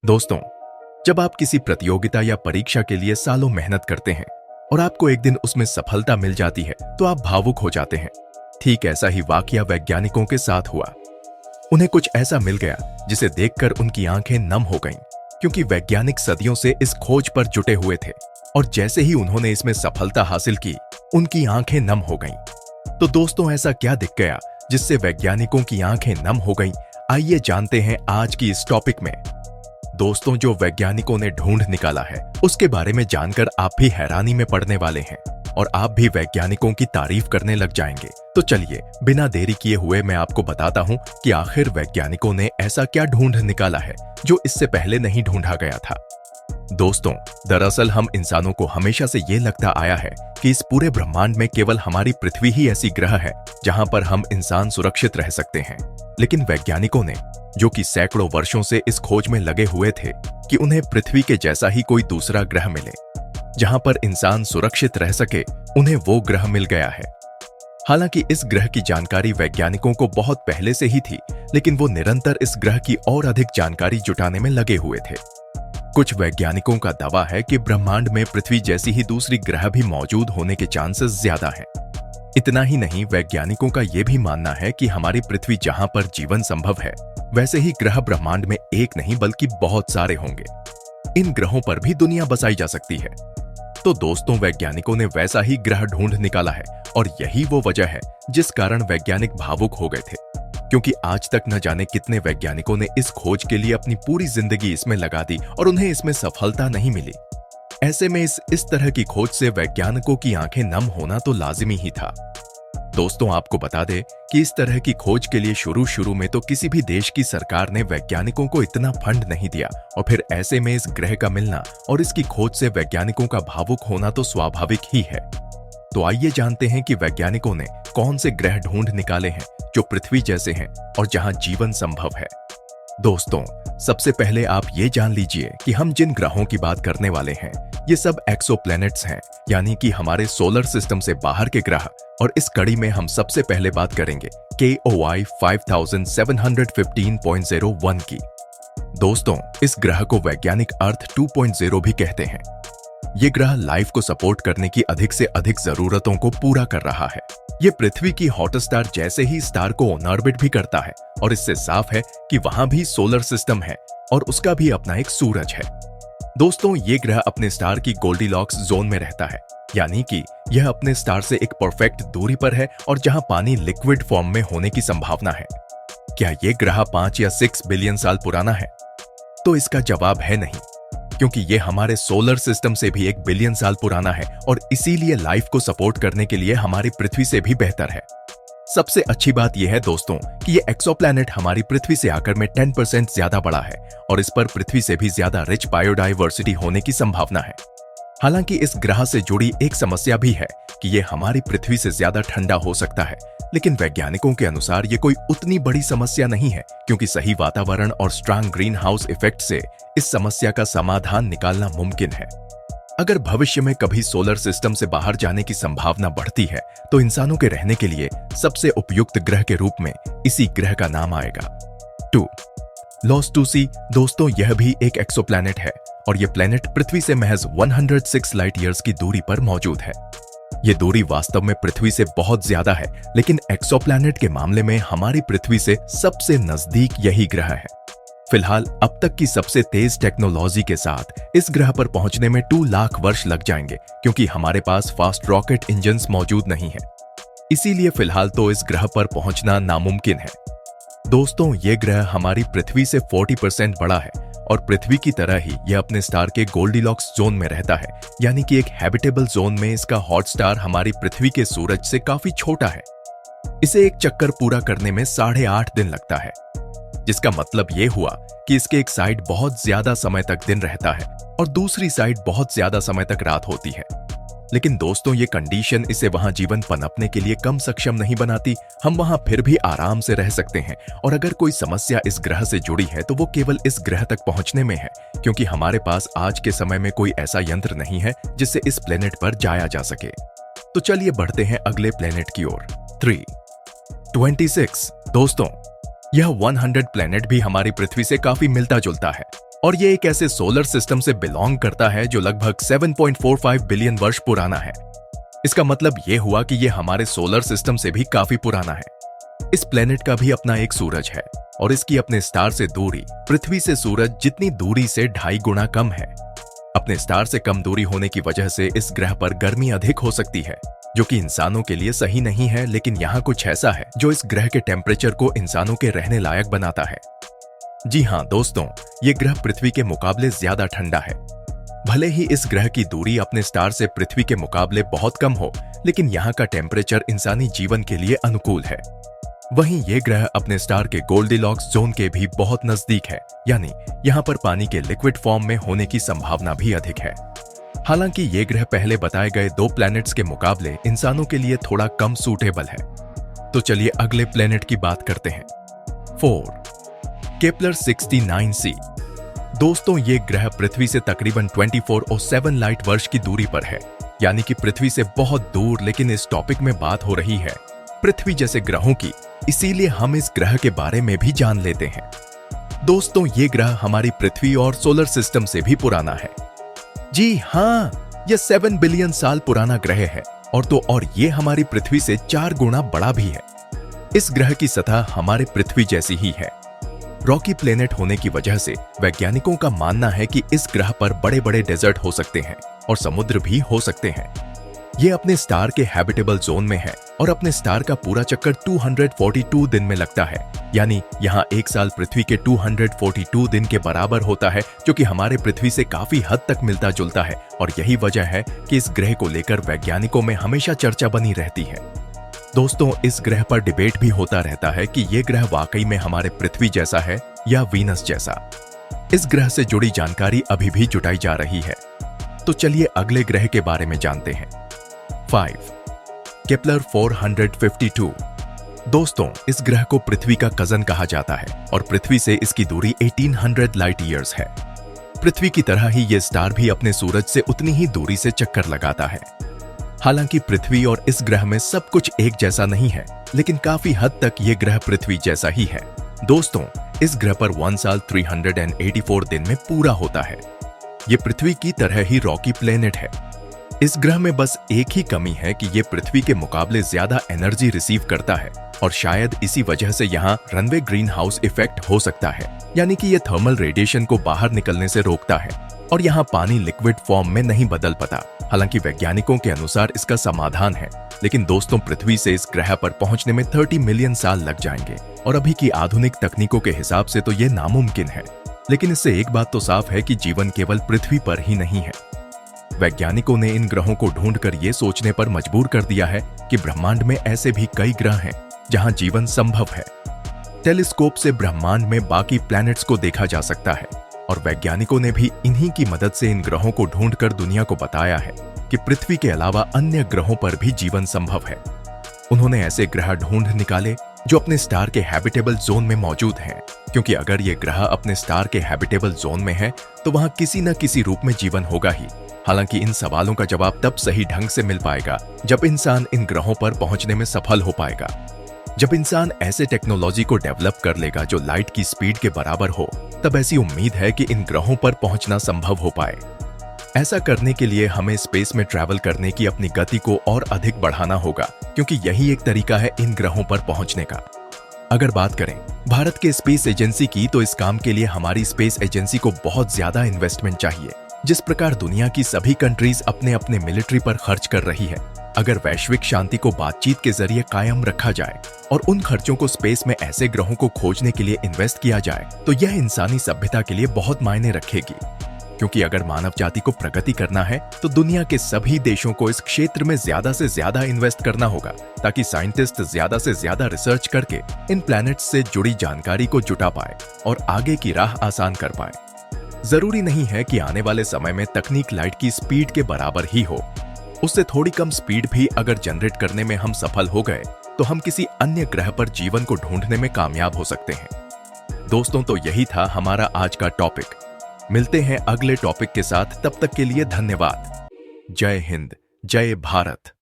दोस्तों, जब आप किसी प्रतियोगिता या परीक्षा के लिए सालों मेहनत करते हैं और आपको एक दिन उसमें सफलता मिल जाती है तो आप भावुक हो जाते हैं। ठीक ऐसा ही वाकया वैज्ञानिकों के साथ हुआ। उन्हें कुछ ऐसा मिल गया जिसे देखकर उनकी आंखें नम हो गईं, क्योंकि वैज्ञानिक सदियों से इस खोज पर जुटे हुए थे और जैसे ही उन्होंने इसमें सफलता हासिल की, उनकी आंखें नम हो गईं। तो दोस्तों, ऐसा क्या दिख गया जिससे वैज्ञानिकों की आंखें नम हो गईं? आइए जानते हैं आज की इस टॉपिक में। दोस्तों, जो वैज्ञानिकों ने ढूंढ निकाला है उसके बारे में जानकर आप भी हैरानी में पड़ने वाले हैं और आप भी वैज्ञानिकों की तारीफ करने लग जाएंगे। तो चलिए बिना देरी किए हुए मैं आपको बताता हूं कि आखिर वैज्ञानिकों ने ऐसा क्या ढूंढ निकाला है जो इससे पहले नहीं ढूंढा गया था। दोस्तों, दरअसल हम इंसानों को हमेशा से ये लगता आया है कि इस पूरे ब्रह्मांड में केवल हमारी पृथ्वी ही ऐसी ग्रह है जहां पर हम इंसान सुरक्षित रह सकते हैं। लेकिन वैज्ञानिकों ने, जो कि सैकड़ों वर्षों से इस खोज में लगे हुए थे कि उन्हें पृथ्वी के जैसा ही कोई दूसरा ग्रह मिले जहां पर इंसान सुरक्षित रह सके, उन्हें वो ग्रह मिल गया है। हालांकि इस ग्रह की जानकारी वैज्ञानिकों को बहुत पहले से ही थी, लेकिन वो निरंतर इस ग्रह की और अधिक जानकारी जुटाने में लगे हुए थे। कुछ वैज्ञानिकों का दावा है कि ब्रह्मांड में पृथ्वी जैसी ही दूसरी ग्रह भी मौजूद होने के चांसेस ज्यादा हैं। इतना ही नहीं, वैज्ञानिकों का यह भी मानना है कि हमारी पृथ्वी जहां पर जीवन संभव है, वैसे ही ग्रह ब्रह्मांड में एक नहीं बल्कि बहुत सारे होंगे। इन ग्रहों पर भी दुनिया बसाई जा सकती है। तो दोस्तों, वैज्ञानिकों ने वैसा ही ग्रह ढूंढ निकाला है और यही वो वजह है जिस कारण वैज्ञानिक भावुक हो गए थे, क्योंकि आज तक न जाने कितने वैज्ञानिकों ने इस खोज के लिए अपनी पूरी जिंदगी इसमें लगा दी और उन्हें इसमें सफलता नहीं मिली। ऐसे में इस तरह की खोज से वैज्ञानिकों की आंखें नम होना तो लाजिमी ही था। दोस्तों, आपको बता दें कि इस तरह की खोज के लिए शुरू में तो किसी भी देश की सरकार ने वैज्ञानिकों को इतना फंड नहीं दिया और फिर ऐसे में इस ग्रह का मिलना और इसकी खोज से वैज्ञानिकों का भावुक होना तो स्वाभाविक ही है। तो आइए जानते हैं कि वैज्ञानिकों ने कौन से ग्रह ढूंढ निकाले हैं जो पृथ्वी जैसे हैं और जहां जीवन संभव है। दोस्तों, सबसे पहले आप ये जान लीजिए कि हम जिन ग्रहों की बात करने वाले हैं ये सब एक्सोप्लैनेट्स हैं, यानी कि हमारे सोलर सिस्टम से बाहर के ग्रह। और इस कड़ी में हम सबसे पहले बात करेंगे KOI 5715.01 की। दोस्तों, इस ग्रह को वैज्ञानिक अर्थ 2.0 भी कहते हैं। ये ग्रह लाइफ को सपोर्ट करने की अधिक से अधिक जरूरतों को पूरा कर रहा है। ये पृथ्वी की हॉट स्टार जैसे ही स्टार को ऑन ऑर्बिट भी करता है और इससे साफ है कि वहां भी सोलर सिस्टम है और उसका भी अपना एक सूरज है। दोस्तों, ये ग्रह अपने स्टार की गोल्डीलॉक्स जोन में रहता है, यानी कि यह अपने स्टार से एक परफेक्ट दूरी पर है और जहां पानी लिक्विड फॉर्म में होने की संभावना है। क्या यह ग्रह 5 या 6 बिलियन साल पुराना है? तो इसका जवाब है नहीं, क्योंकि यह हमारे सोलर सिस्टम से भी 1 बिलियन साल पुराना है और इसीलिए लाइफ को सपोर्ट करने के लिए हमारी पृथ्वी से भी बेहतर है। सबसे अच्छी बात यह है दोस्तों कि यह एक्सोप्लैनेट हमारी पृथ्वी से आकर में 10% ज्यादा बड़ा है और इस पर पृथ्वी से भी ज्यादा रिच बायोडाइवर्सिटी होने की संभावना है। हालांकि इस ग्रह से जुड़ी एक समस्या भी है कि यह हमारी पृथ्वी से ज्यादा ठंडा हो सकता है, लेकिन वैज्ञानिकों के अनुसार यह कोई उतनी बड़ी समस्या नहीं है, क्योंकि सही वातावरण और स्ट्रांग ग्रीन हाउस इफेक्ट से इस समस्या का समाधान निकालना मुमकिन है। अगर भविष्य में कभी सोलर सिस्टम से बाहर जाने की संभावना बढ़ती है तो इंसानों के रहने के लिए सबसे उपयुक्त ग्रह के रूप में इसी ग्रह का नाम आएगा 2 Lostosy। दोस्तों, यह भी एक एक्सोप्लैनेट है और यह प्लैनेट पृथ्वी से महज 106 लाइट ईयर्स की दूरी पर मौजूद है। यह दूरी वास्तव में पृथ्वी से बहुत ज्यादा है, लेकिन एक्सोप्लैनेट के मामले में हमारी पृथ्वी से सबसे नजदीक यही ग्रह है। फिलहाल अब तक की सबसे तेज टेक्नोलॉजी के साथ इस ग्रह पर पहुंचने में 2 लाख वर्ष लग जाएंगे, क्योंकि हमारे पास फास्ट रॉकेट इंजन्स मौजूद नहीं है। इसीलिए फिलहाल तो इस ग्रह पर पहुंचना नामुमकिन है। दोस्तों, ये ग्रह हमारी पृथ्वी से 40% बड़ा है और पृथ्वी की तरह ही यह अपने स्टार के गोल्डीलॉक्स जोन में रहता है, यानी कि एक हैबिटेबल जोन में इसका हॉट स्टार हमारी पृथ्वी के सूरज से काफी छोटा है। इसे एक चक्कर पूरा करने में 8.5 दिन लगता है, जिसका मतलब यह हुआ कि इसके एक साइड बहुत ज्यादा समय तक दिन रहता है और दूसरी साइड बहुत ज्यादा समय तक रात होती है। लेकिन दोस्तों, ये कंडीशन इसे वहां जीवन पनपने के लिए कम सक्षम नहीं बनाती। हम वहां फिर भी आराम से रह सकते हैं और अगर कोई समस्या इस ग्रह से जुड़ी है तो वो केवल इस ग्रह तक पहुंचने में है, क्योंकि हमारे पास आज के समय में कोई ऐसा यंत्र नहीं है जिससे इस प्लेनेट पर जाया जा सके। तो चलिए बढ़ते हैं अगले प्लेनेट की ओर। 3 26। दोस्तों, यह 100 प्लेनेट भी हमारी पृथ्वी से काफी मिलता जुलता है और ये एक ऐसे सोलर सिस्टम से बिलोंग करता है जो लगभग 7.45 बिलियन वर्ष पुराना है। इसका मतलब ये हुआ कि ये हमारे सोलर सिस्टम से भी काफी पुराना है। इस प्लेनेट का भी अपना एक सूरज है और इसकी अपने स्टार से दूरी पृथ्वी से सूरज जितनी दूरी से 2.5 गुना कम है। अपने स्टार से कम दूरी होने की वजह से इस ग्रह पर गर्मी अधिक हो सकती है, जो कि इंसानों के लिए सही नहीं है, लेकिन यहाँ कुछ ऐसा है जो इस ग्रह के टेम्परेचर को इंसानों के रहने लायक बनाता है। जी हाँ दोस्तों, ये ग्रह पृथ्वी के मुकाबले ज्यादा ठंडा है। भले ही इस ग्रह की दूरी अपने स्टार से पृथ्वी के मुकाबले बहुत कम हो, लेकिन यहाँ का टेम्परेचर इंसानी जीवन के लिए अनुकूल है। वहीं ये ग्रह अपने स्टार के गोल्डीलॉक्स जोन के भी बहुत नजदीक है, यानी यहाँ पर पानी के लिक्विड फॉर्म में होने की संभावना भी अधिक है। हालांकि ये ग्रह पहले बताए गए 2 प्लैनेट्स के मुकाबले इंसानों के लिए थोड़ा कम सूटेबल है। तो चलिए अगले प्लैनेट की बात करते हैं। 4. Kepler 69c। दोस्तों, ये ग्रह पृथ्वी से तकरीबन 2407 लाइट वर्ष की दूरी पर है, यानी कि पृथ्वी से बहुत दूर। लेकिन इस टॉपिक में बात हो रही है पृथ्वी जैसे ग्रहों की, इसीलिए हम इस ग्रह के बारे में भी जान लेते हैं। दोस्तों, ये ग्रह हमारी पृथ्वी और सोलर सिस्टम से भी पुराना है। जी हाँ, यह 7 बिलियन साल पुराना ग्रह है और ये हमारी पृथ्वी से 4 गुना बड़ा भी है। इस ग्रह की सतह हमारे पृथ्वी जैसी ही है। रॉकी प्लेनेट होने की वजह से वैज्ञानिकों का मानना है कि इस ग्रह पर बड़े बड़े डेजर्ट हो सकते हैं और समुद्र भी हो सकते हैं। ये अपने स्टार के हैबिटेबल जोन में है और अपने स्टार का पूरा चक्कर 242 दिन में लगता है, यानी यहाँ एक साल पृथ्वी के 242 दिन के बराबर होता है, जो कि हमारे पृथ्वी से काफी हद तक मिलता जुलता है। और यही वजह है कि इस ग्रह को लेकर वैज्ञानिकों में हमेशा चर्चा बनी रहती है। दोस्तों, इस ग्रह पर डिबेट भी होता रहता है कि ये ग्रह वाकई में हमारे पृथ्वी जैसा है या वीनस जैसा। इस ग्रह से जुड़ी जानकारी अभी भी जुटाई जा रही है। तो चलिए अगले ग्रह के बारे में जानते हैं। 5. केपलर 452। दोस्तों, इस ग्रह को पृथ्वी का कजन कहा जाता है और पृथ्वी से इसकी दूरी 1800 लाइट ईयर्स है। पृथ्वी की तरह ही ये स्टार भी अपने सूरज से उतनी ही दूरी से चक्कर लगाता है। हालांकि पृथ्वी और इस ग्रह में सब कुछ एक जैसा नहीं है, लेकिन काफी हद तक ये ग्रह पृथ्वी जैसा ही है। दोस्तों, इस ग्रह पर 1 साल 384 दिन में पूरा होता है। ये पृथ्वी की तरह ही रॉकी प्लेनेट है। इस ग्रह में बस एक ही कमी है कि ये पृथ्वी के मुकाबले ज्यादा एनर्जी रिसीव करता है और शायद इसी वजह से यहाँ रनवे ग्रीन हाउस इफेक्ट हो सकता है, यानी कि ये थर्मल रेडिएशन को बाहर निकलने से रोकता है और यहाँ पानी लिक्विड फॉर्म में नहीं बदल पाता। हालांकि वैज्ञानिकों के अनुसार इसका समाधान है, लेकिन दोस्तों, पृथ्वी से इस ग्रह पर पहुंचने में 30 मिलियन साल लग जाएंगे और अभी की आधुनिक तकनीकों के हिसाब से तो ये नामुमकिन है। लेकिन इससे एक बात तो साफ है कि जीवन केवल पृथ्वी पर ही नहीं है। वैज्ञानिकों ने इन ग्रहों को ढूंढकर ये सोचने पर मजबूर कर दिया है कि ब्रह्मांड में ऐसे भी कई ग्रह हैं जहां जीवन संभव है। टेलीस्कोप से ब्रह्मांड में बाकी प्लैनेट्स को देखा जा सकता है और वैज्ञानिकों ने भी इन्हीं की मदद से इन ग्रहों को ढूंढकर दुनिया को बताया है कि पृथ्वी के अलावा अन्य ग्रहों पर भी जीवन संभव है। उन्होंने ऐसे ग्रह ढूंढ निकाले जो अपने स्टार के हैबिटेबल जोन में मौजूद हैं, क्योंकि अगर ये ग्रह अपने स्टार के हैबिटेबल जोन में है तो वहां किसी न किसी रूप में जीवन होगा ही। हालांकि इन सवालों का जवाब तब सही ढंग से मिल पाएगा जब इंसान इन ग्रहों पर पहुंचने में सफल हो पाएगा। जब इंसान ऐसे टेक्नोलॉजी को डेवलप कर लेगा जो लाइट की स्पीड के बराबर हो, तब ऐसी उम्मीद है कि इन ग्रहों पर पहुंचना संभव हो पाए। ऐसा करने के लिए हमें स्पेस में ट्रैवल करने की अपनी गति को और अधिक बढ़ाना होगा, क्योंकि यही एक तरीका है इन ग्रहों पर पहुंचने का। अगर बात करें भारत के स्पेस एजेंसी की, तो इस काम के लिए हमारी स्पेस एजेंसी को बहुत ज्यादा इन्वेस्टमेंट चाहिए। जिस प्रकार दुनिया की सभी कंट्रीज अपने अपने मिलिट्री पर खर्च कर रही है, अगर वैश्विक शांति को बातचीत के जरिए कायम रखा जाए और उन खर्चों को स्पेस में ऐसे ग्रहों को खोजने के लिए इन्वेस्ट किया जाए, तो यह इंसानी सभ्यता के लिए बहुत मायने रखेगी। क्योंकि अगर मानव जाति को प्रगति करना है तो दुनिया के सभी देशों को इस क्षेत्र में ज्यादा से ज्यादा इन्वेस्ट करना होगा, ताकि साइंटिस्ट ज्यादा से ज्यादा रिसर्च करके इन प्लैनेट्स से जुड़ी जानकारी को जुटा पाए और आगे की राह आसान कर पाए। जरूरी नहीं है कि आने वाले समय में तकनीक लाइट की स्पीड के बराबर ही हो। उससे थोड़ी कम स्पीड भी अगर जनरेट करने में हम सफल हो गए तो हम किसी अन्य ग्रह पर जीवन को ढूंढने में कामयाब हो सकते हैं। दोस्तों, तो यही था हमारा आज का टॉपिक। मिलते हैं अगले टॉपिक के साथ, तब तक के लिए धन्यवाद। जय हिंद, जय भारत।